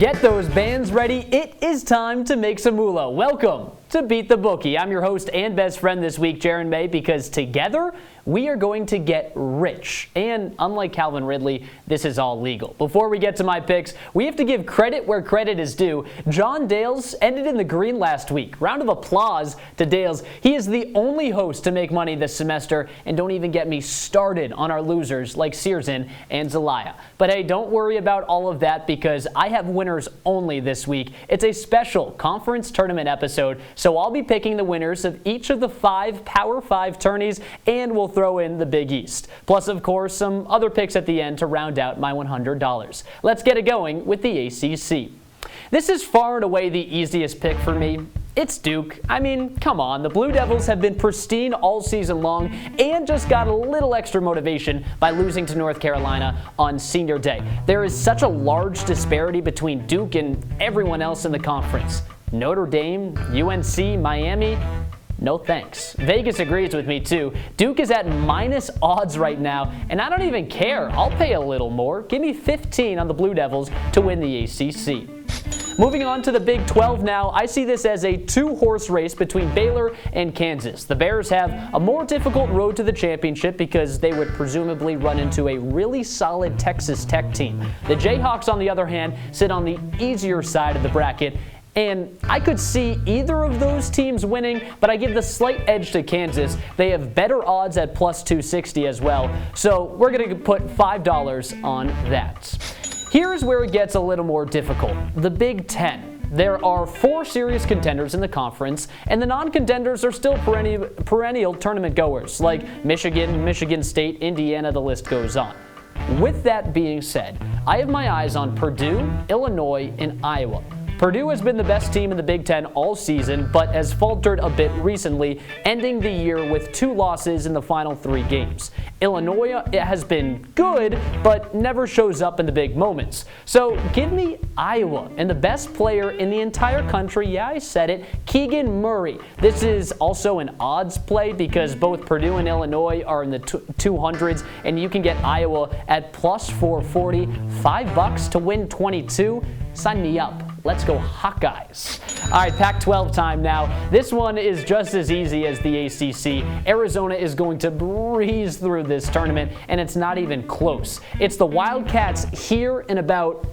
Get those bands ready. It is time to make some moolah. Welcome to Beat the Bookie. I'm your host and best friend this week, Jaron May, because together we are going to get rich. And unlike Calvin Ridley, this is all legal. Before we get to my picks, we have to give credit where credit is due. John Dales ended in the green last week. Round of applause to Dales. He is the only host to make money this semester, and don't even get me started on our losers like Searson and Zelaya. But hey, don't worry about all of that because I have winners only this week. It's a special conference tournament episode, so I'll be picking the winners of each of the 5 Power 5 tourneys, and we'll throw in the Big East. Plus, of course, some other picks at the end to round out my $100. Let's get it going with the ACC. This is far and away the easiest pick for me. It's Duke. I mean, come on. The Blue Devils have been pristine all season long and just got a little extra motivation by losing to North Carolina on senior day. There is such a large disparity between Duke and everyone else in the conference. Notre Dame, UNC, Miami, no thanks. Vegas agrees with me too. Duke is at minus odds right now, and I don't even care. I'll pay a little more. Give me 15 on the Blue Devils to win the ACC. Moving on to the Big 12 now, I see this as a 2-horse race between Baylor and Kansas. The Bears have a more difficult road to the championship because they would presumably run into a really solid Texas Tech team. The Jayhawks, on the other hand, sit on the easier side of the bracket, and I could see either of those teams winning, but I give the slight edge to Kansas. They have better odds at plus 260 as well, so we're going to put $5 on that. Here's where it gets a little more difficult. The Big Ten. There are 4 serious contenders in the conference, and the non-contenders are still perennial tournament goers, like Michigan, Michigan State, Indiana, the list goes on. With that being said, I have my eyes on Purdue, Illinois, and Iowa. Purdue has been the best team in the Big Ten all season, but has faltered a bit recently, ending the year with 2 losses in the final 3 games. Illinois has been good, but never shows up in the big moments. So give me Iowa and the best player in the entire country, yeah, I said it, Keegan Murray. This is also an odds play because both Purdue and Illinois are in the 200s, and you can get Iowa at plus 440, $5 to win 22. Sign me up. Let's go Hawkeyes. All right, Pac-12 time now. This one is just as easy as the ACC. Arizona is going to breeze through this tournament, and it's not even close. It's the Wildcats here in about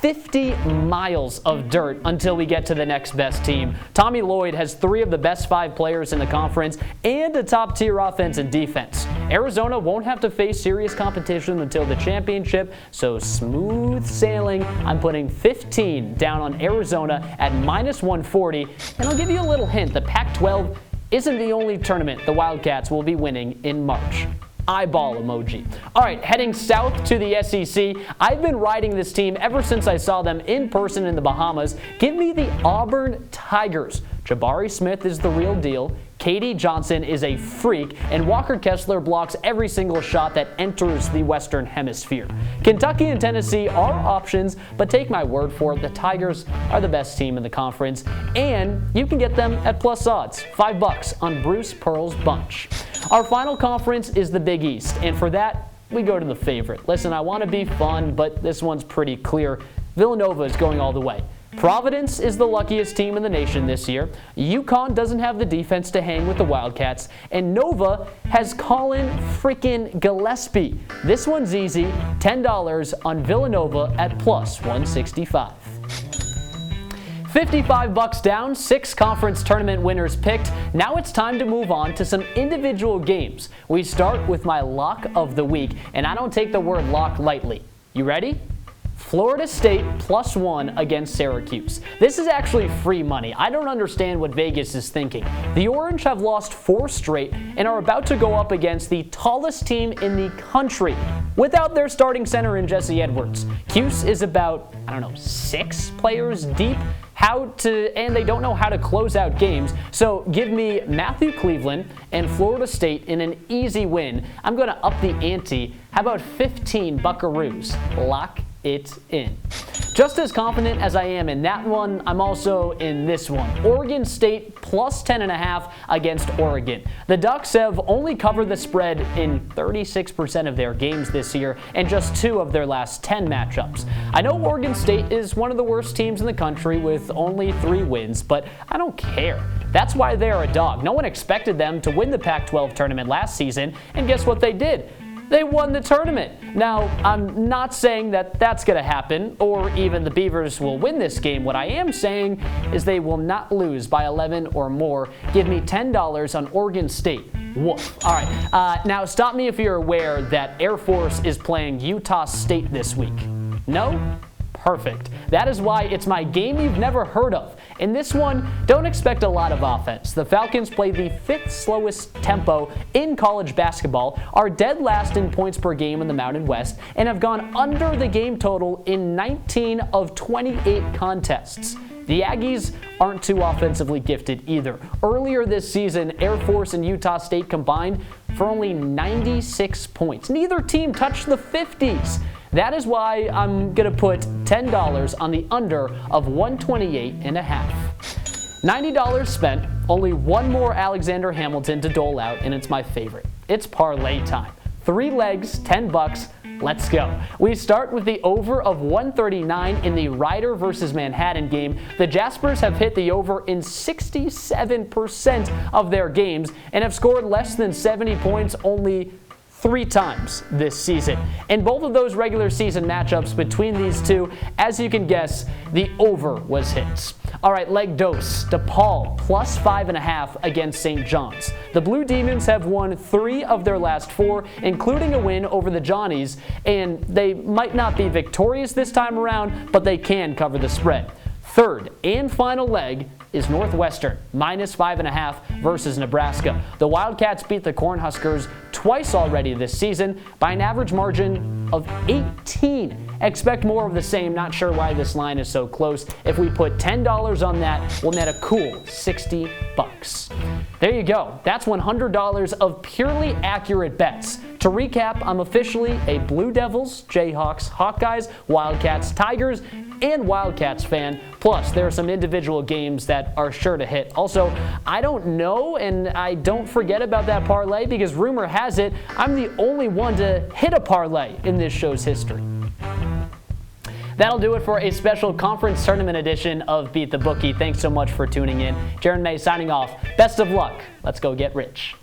50 miles of dirt until we get to the next best team. Tommy Lloyd has 3 of the best 5 players in the conference and a top-tier offense and defense. Arizona won't have to face serious competition until the championship, so smooth sailing. I'm putting 15 down on Arizona at minus 140, and I'll give you a little hint. The Pac-12 isn't the only tournament the Wildcats will be winning in March. Eyeball emoji. All right, heading south to the SEC. I've been riding this team ever since I saw them in person in the Bahamas. Give me the Auburn Tigers. Jabari Smith is the real deal. Katie Johnson is a freak, and Walker Kessler blocks every single shot that enters the Western Hemisphere. Kentucky and Tennessee are options, but take my word for it, the Tigers are the best team in the conference, and you can get them at plus odds, $5 on Bruce Pearl's bunch. Our final conference is the Big East, and for that, we go to the favorite. Listen, I want to be fun, but this one's pretty clear. Villanova is going all the way. Providence is the luckiest team in the nation this year. UConn doesn't have the defense to hang with the Wildcats. And Nova has Colin freaking Gillespie. This one's easy. $10 on Villanova at plus 165. $55 down, 6 conference tournament winners picked. Now it's time to move on to some individual games. We start with my lock of the week, and I don't take the word lock lightly. You ready? Florida State plus 1 against Syracuse. This is actually free money. I don't understand what Vegas is thinking. The Orange have lost 4 straight and are about to go up against the tallest team in the country without their starting center in Jesse Edwards. Cuse is about, 6 players deep. And they don't know how to close out games. So give me Matthew Cleveland and Florida State in an easy win. I'm going to up the ante. How about 15 Buckaroos? Lock it in. Just as confident as I am in that one, I'm also in this one. Oregon State plus 10.5 against Oregon. The Ducks have only covered the spread in 36% of their games this year and just 2 of their last 10 matchups. I know Oregon State is one of the worst teams in the country with only 3 wins, but I don't care. That's why they're a dog. No one expected them to win the Pac-12 tournament last season, and guess what they did? They won the tournament. Now, I'm not saying that that's going to happen, or even the Beavers will win this game. What I am saying is they will not lose by 11 or more. Give me $10 on Oregon State. Woof. All right. Now, stop me if you're aware that Air Force is playing Utah State this week. No? Perfect. That is why it's my game you've never heard of. In this one, don't expect a lot of offense. The Falcons play the 5th slowest tempo in college basketball, are dead last in points per game in the Mountain West, and have gone under the game total in 19 of 28 contests. The Aggies aren't too offensively gifted either. Earlier this season, Air Force and Utah State combined for only 96 points. Neither team touched the 50s. That is why I'm going to put $10 on the under of 128.5. $90 spent, only one more Alexander Hamilton to dole out, and it's my favorite. It's parlay time. 3 legs, $10. Let's go. We start with the over of 139 in the Rider versus Manhattan game. The Jaspers have hit the over in 67% of their games and have scored less than 70 points only 3 times this season. In both of those regular season matchups between these two, as you can guess, the over was hit. All right, leg dose. DePaul plus 5.5 against St. John's. The Blue Demons have won 3 of their last 4, including a win over the Johnnies, and they might not be victorious this time around, but they can cover the spread. Third and final leg is Northwestern, minus 5.5 versus Nebraska. The Wildcats beat the Cornhuskers twice already this season by an average margin of 18. Expect more of the same. Not sure why this line is so close. If we put $10 on that, we'll net a cool $60. There you go. That's $100 of purely accurate bets. To recap, I'm officially a Blue Devils, Jayhawks, Hawkeyes, Wildcats, Tigers, and Wildcats fan. Plus, there are some individual games that are sure to hit. Also, I don't know, and I don't forget about that parlay because rumor has it I'm the only one to hit a parlay in this show's history. That'll do it for a special conference tournament edition of Beat the Bookie. Thanks so much for tuning in. Jaron May signing off. Best of luck. Let's go get rich.